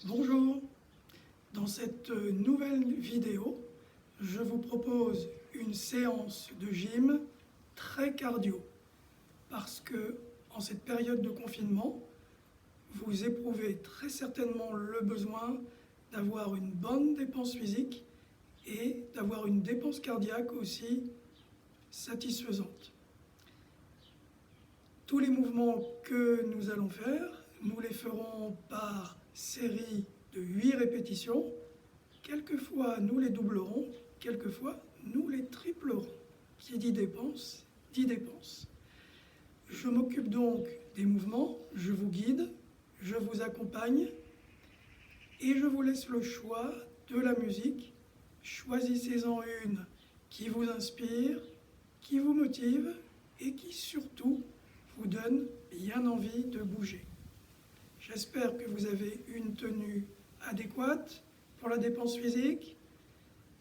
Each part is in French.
Bonjour, dans cette nouvelle vidéo, je vous propose une séance de gym très cardio parce que en cette période de confinement, vous éprouvez très certainement le besoin d'avoir une bonne dépense physique et d'avoir une dépense cardiaque aussi satisfaisante. Tous les mouvements que nous allons faire, nous les ferons par série de 8 répétitions. Quelquefois, nous les doublerons, quelquefois, nous les triplerons. Qui dit dépense, dit dépense. Je m'occupe donc des mouvements, je vous guide, je vous accompagne et je vous laisse le choix de la musique. Choisissez-en une qui vous inspire, qui vous motive et qui surtout vous donne bien envie de bouger. J'espère que vous avez une tenue adéquate pour la dépense physique.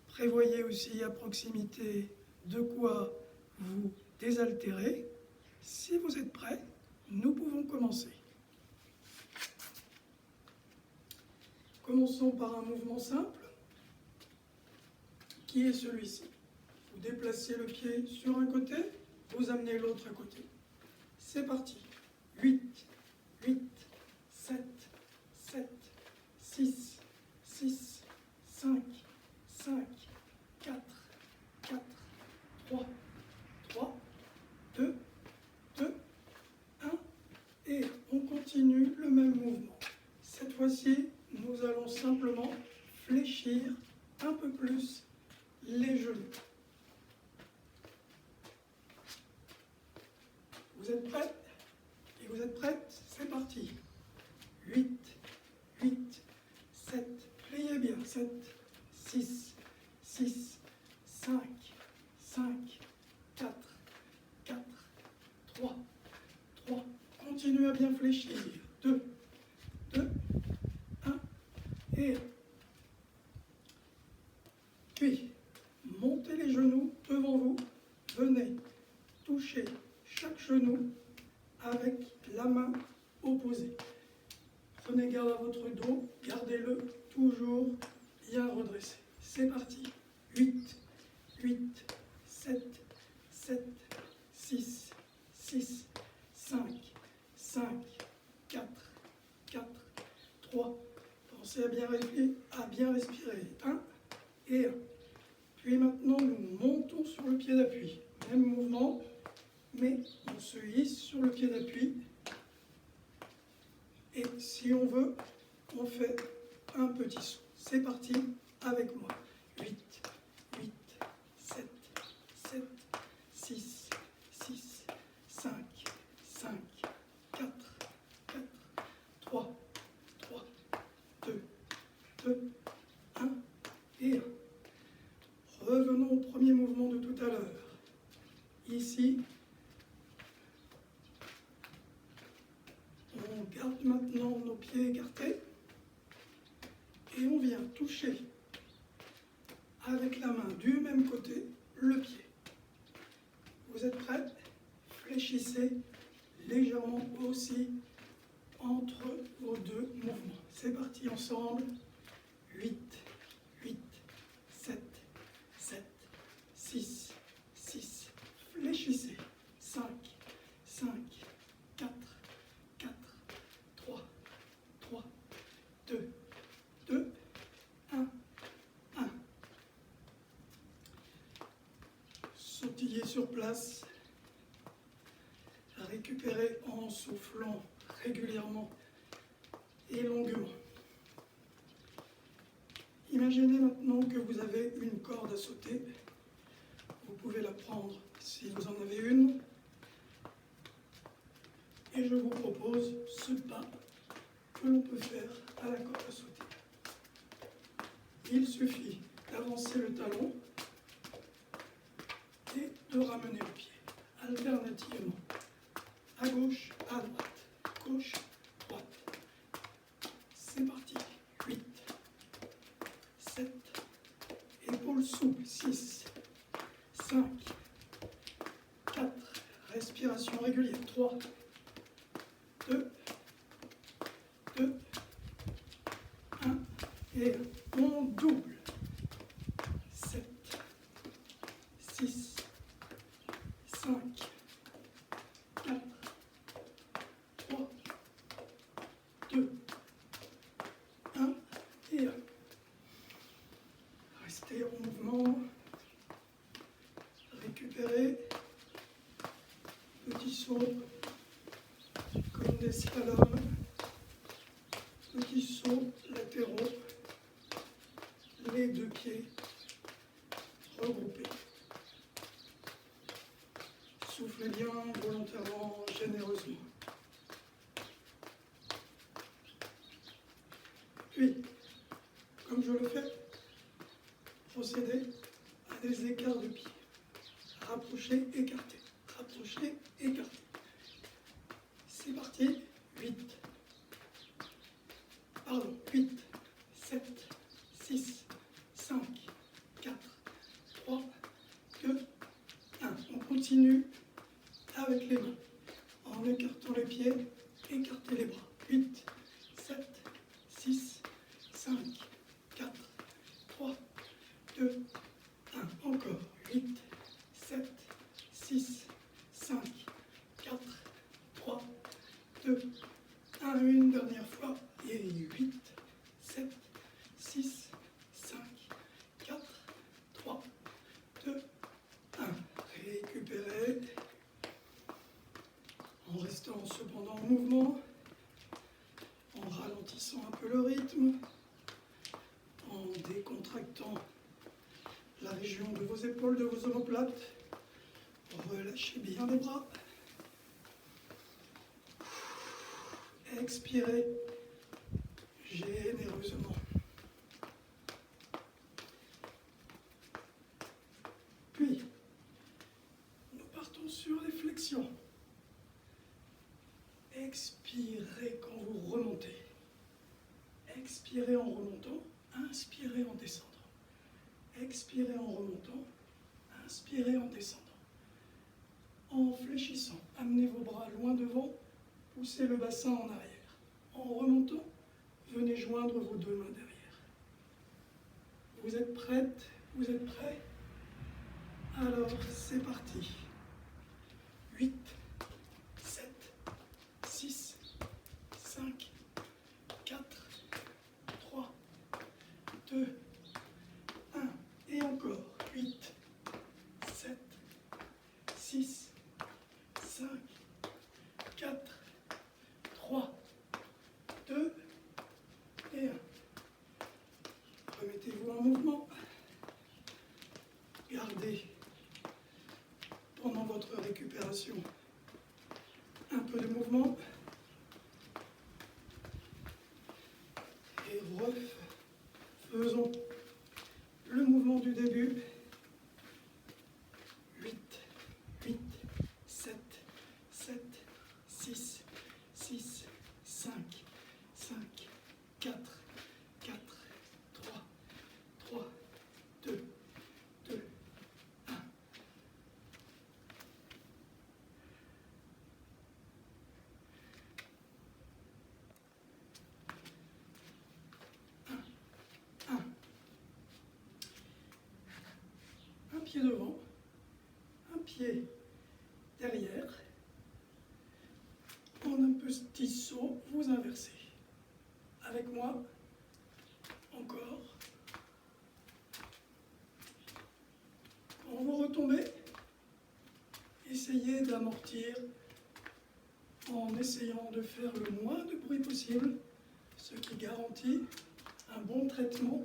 Prévoyez aussi à proximité de quoi vous désaltérer. Si vous êtes prêts, nous pouvons commencer. Commençons par un mouvement simple, qui est celui-ci. Vous déplacez le pied sur un côté, vous amenez l'autre à côté. C'est parti. 8, 8, 7, 7, 6, 6, 5, 5, 4, 4, 3, 3, 2, 2, 1. Et on continue le même mouvement. Cette fois-ci, nous allons simplement fléchir un peu plus les genoux. Vous êtes prêts? Et vous êtes prêtes? C'est parti. 8, 8, 7, pliez bien. 7, 6, 6, 5, 5, 4, 4, 3, 3. Continuez à bien fléchir. 2, 2, 1 et 1. Puis, montez les genoux devant vous. Venez toucher chaque genou avec la main opposée. Prenez garde à votre dos, gardez-le toujours bien redressé. C'est parti. 8, 8, 7, 7, 6, 6, 5, 5, 4, 4, 3. Pensez à bien respirer. 1 et 1. Puis maintenant, nous montons sur le pied d'appui. Même mouvement, mais on se hisse sur le pied d'appui. Et si on veut, on fait un petit saut. C'est parti avec moi. 8, 8, 7, 7, 6, 6, 5, 5, 4, 4, 3, 3, 2, 2, 1 et 1. Revenons au premier mouvement de tout à l'heure. Ici, on garde maintenant nos pieds écartés et on vient toucher avec la main du même côté le pied. Vous êtes prêts? Fléchissez légèrement aussi entre vos deux mouvements. C'est parti ensemble. 8, 8, 7, 7, 6, 6. Fléchissez. 5, 5, 4, 4, 3, 3, 2, 2, 1, 1. Sautillez sur place. Récupérez en soufflant régulièrement et longuement. Imaginez maintenant que vous avez une corde à sauter. Vous pouvez la prendre si vous en avez une. Et je vous propose ce pas que l'on peut faire à la corde à sauter. Il suffit d'avancer le talon et de ramener le pied, alternativement, à gauche, à droite, gauche, droite. C'est parti. 8, 7, épaules souples, 6, 5, 4, respiration régulière, 3, 2, 2, 1, et on double. 7, 6, 5, 4, 3, 2, 1 et 1. Restez en mouvement. Récupérez. Petit saut comme des slaloms. Petits sauts latéraux. Les deux pieds regroupés. Soufflez bien volontairement, généreusement. Puis, comme je le fais, procédez à des écarts de pied. Rapprochez, écartez. Rapprochez, écartez. C'est parti. 8. Pardon. 8, 7, 6, 5, 4, 3, 2, 1. On continue avec les mains. En écartant les pieds, écartez les bras. 8, 7, 6, 5, 4, 3, 2, 1. Encore. 8, 7, 6, 5, 4, 3, 2, 1. Une dernière fois. Et 8, 7, 6, 5, 4, 3, 2, 1. Récupérez. En restant cependant en mouvement, en ralentissant un peu le rythme, en décontractant la région de vos épaules, de vos omoplates. Relâchez bien les bras. Expirez généreusement. Puis, nous partons sur les flexions. Expirez quand vous remontez. Expirez en remontant, inspirez en descendant. Expirez en remontant, inspirez en descendant. En fléchissant, amenez vos bras loin devant, poussez le bassin en arrière. En remontant, venez joindre vos deux mains derrière. Vous êtes prête? Vous êtes prêts? Alors, c'est parti. 8, 7, 6, 5, 4, 3, 2, 1. Et encore. 8, 7, 6, 5, 4, 3, 2 et 1. Remettez-vous en mouvement. Gardez pendant votre récupération un peu de mouvement. Et refaisons le mouvement du début. 8, 8, 7, 7, 6, 6, 5, 5, 4, 4, 3, 3, 2, 2, 1. Un pied devant, un pied derrière. En un petit saut, vous inversez. Avec moi, encore. Quand vous retombez, essayez d'amortir en essayant de faire le moins de bruit possible, ce qui garantit un bon traitement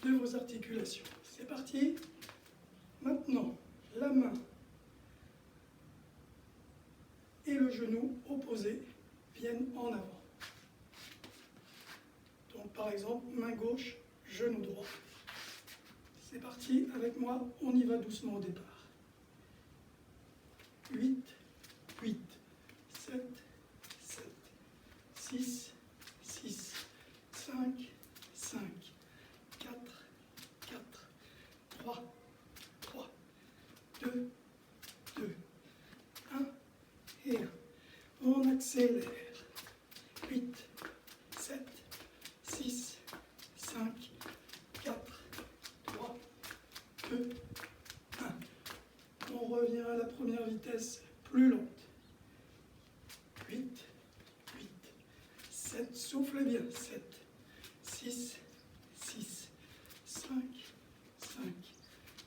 de vos articulations. C'est parti. Maintenant, la main et le genou opposé viennent en avant. Donc par exemple, main gauche, genou droit. C'est parti, avec moi, on y va doucement au départ. 8, 8, 7, 7, 6, 6, 5, 5, 4, 4, 3, 3, 2, 2, 1 et 1. On accélère. 8, 7, 6, 5, vitesse plus lente. 8, 8, 7, soufflez bien. 7, 6, 6, 5, 5,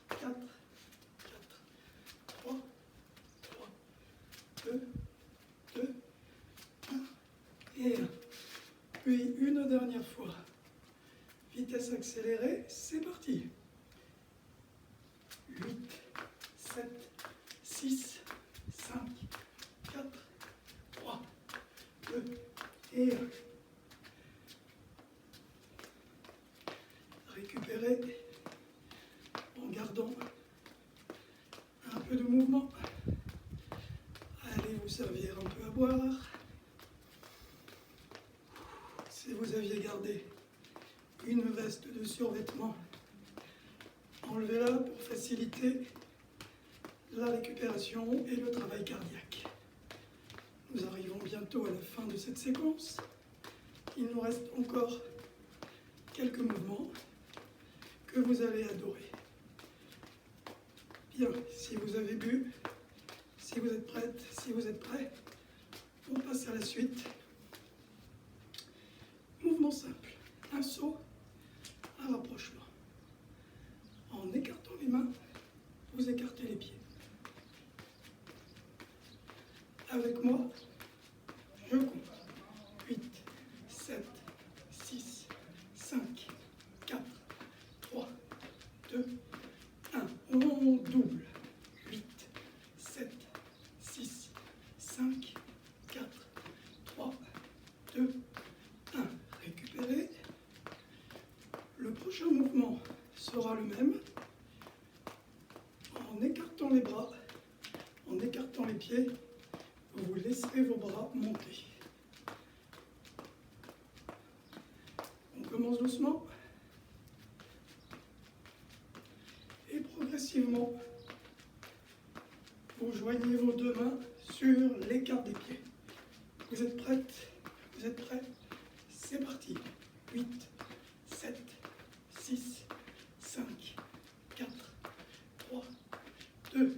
4, 4, 3, 3, 2, 2, 1 et 1. Puis une dernière fois. Vitesse accélérée, c'est parti. 8, 7, 6, 5, 4, 3, 2 et 1. Récupérez en gardant un peu de mouvement. Allez vous servir un peu à boire. Si vous aviez gardé une veste de survêtement, enlevez-la pour faciliter la récupération et le travail cardiaque. Nous arrivons bientôt à la fin de cette séquence. Il nous reste encore quelques mouvements que vous allez adorer. Bien, si vous avez bu, si vous êtes prête, si vous êtes prêt, on passe à la suite. Mouvement simple, un saut, un rapprochement. En écartant les mains, vous écartez les pieds. Avec moi, je compte. 8, 7, 6, 5, 4, 3, 2, 1. On double. 8, 7, 6, 5, 4, 3, 2, 1. Récupérez. Le prochain mouvement sera le même. En écartant les bras, en écartant les pieds, vous laisserez vos bras monter. On commence doucement. Et progressivement, vous joignez vos deux mains sur l'écart des pieds. Vous êtes prête? Vous êtes prêts? C'est parti. 8, 7, 6, 5, 4, 3, 2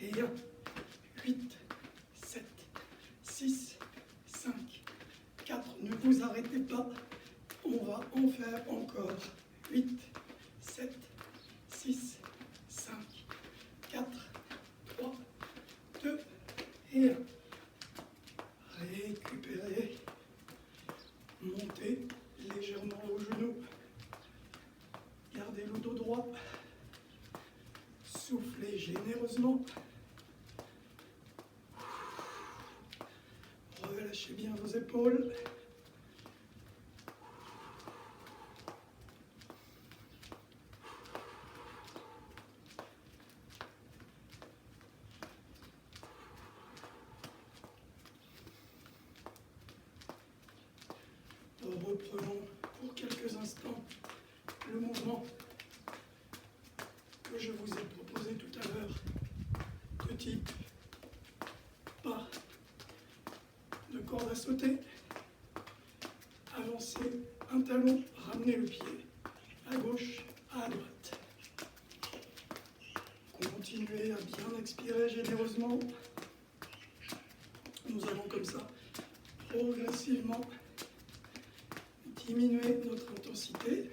et 1. 8, 7, 6, 5, 4. Ne vous arrêtez pas. On va en faire encore. 8, 7, 6, 5, 4, 3, 2 et 1. Récupérez. Montez légèrement au genou. Gardez le dos droit. Soufflez généreusement. Relâchez bien vos épaules. Reprenons pour quelques instants le mouvement que je vous ai proposé tout à l'heure, de type pas de corde à sauter. Avancez un talon, ramenez le pied à gauche, à droite. Continuez à bien expirer généreusement. Nous allons comme ça progressivement diminuer notre intensité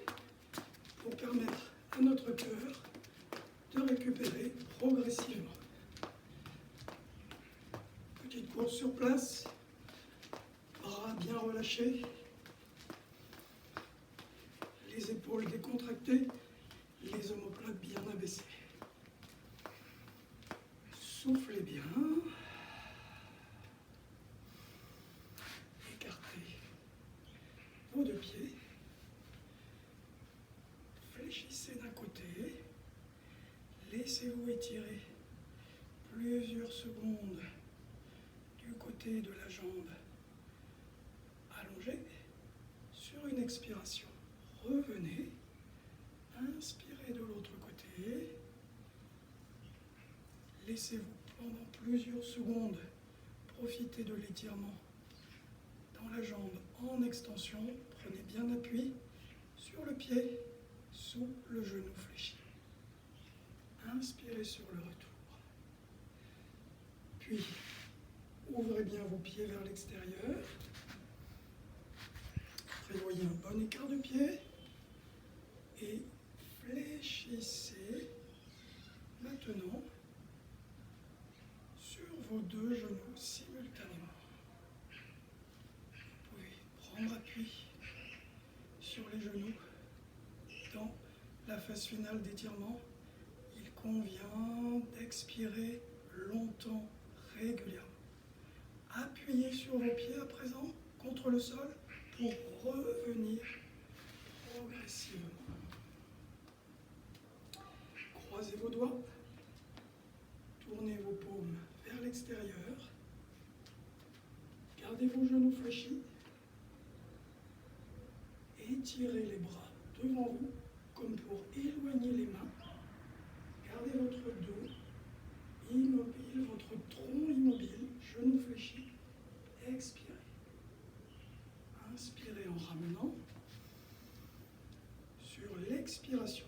pour permettre à notre cœur de récupérer progressivement. Petite course sur place, bras bien relâchés, les épaules décontractées, les omoplates bien abaissées. Soufflez bien. Écartez vos deux pieds. Fléchissez d'un côté. Laissez-vous étirer plusieurs secondes du côté de la jambe allongée. Sur une expiration, revenez. Inspirez de l'autre côté. Laissez-vous pendant plusieurs secondes profiter de l'étirement dans la jambe en extension. Prenez bien appui sur le pied, sous le genou fléchi. Inspirez sur le retour. pied vers l'extérieur. Prévoyez un bon écart de pied et fléchissez maintenant sur vos deux genoux simultanément. Vous pouvez prendre appui sur les genoux dans la phase finale d'étirement. Il convient d'expirer longtemps, régulièrement. Appuyez sur vos pieds à présent contre le sol pour revenir progressivement. Croisez vos doigts, tournez vos paumes vers l'extérieur, gardez vos genoux fléchis, étirez les bras devant vous comme pour éloigner les mains. Gardez votre dos immobile, votre tronc immobile, genoux fléchis. Expirez. Inspirez en ramenant. Sur l'expiration,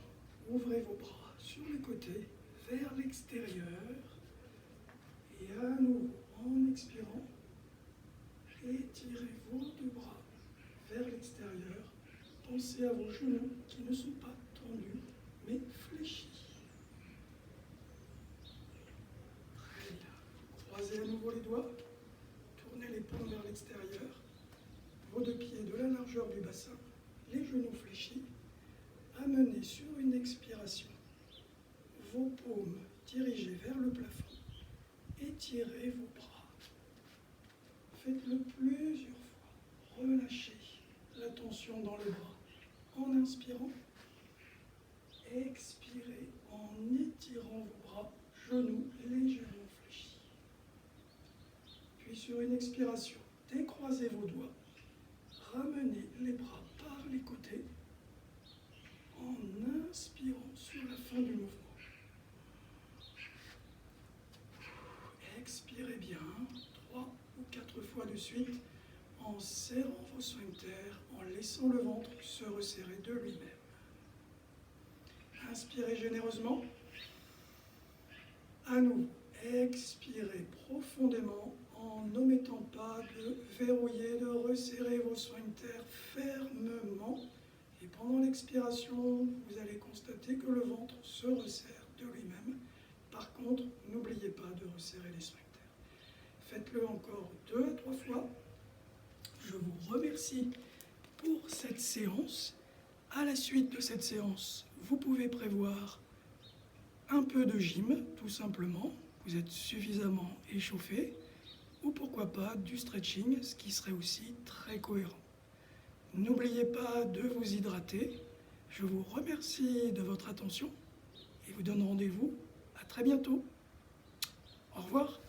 ouvrez vos bras sur les côtés, vers l'extérieur. Et à nouveau, en expirant, étirez vos deux bras vers l'extérieur. Pensez à vos genoux qui ne sont pas tendus, mais fléchis. Très bien. Croisez à nouveau les doigts. Tournez les paumes vers l'extérieur. Vos deux pieds de la largeur du bassin. Les genoux fléchis. Amenez sur une expiration vos paumes dirigées vers le plafond. Étirez vos bras. Faites-le plusieurs fois. Relâchez la tension dans les bras en inspirant. Expirez en étirant vos bras, genoux légèrement fléchis. Puis sur une expiration, décroisez vos doigts. Ramenez les bras par les côtés en inspirant sur la fin du mouvement. Expirez bien, 3 ou 4 fois de suite, en serrant vos sphincters, en laissant le ventre se resserrer de lui-même. Inspirez généreusement. À nouveau, expirez profondément en n'omettant pas de verrouiller, de resserrer vos sphincters fermement. Et pendant l'expiration, vous allez constater que le ventre se resserre de lui-même. Par contre, n'oubliez pas de resserrer les sphincters. Faites-le encore 2 à 3 fois. Je vous remercie pour cette séance. À la suite de cette séance, vous pouvez prévoir un peu de gym, tout simplement. Vous êtes suffisamment échauffé. Ou pourquoi pas du stretching, ce qui serait aussi très cohérent. N'oubliez pas de vous hydrater. Je vous remercie de votre attention et vous donne rendez-vous à très bientôt. Au revoir.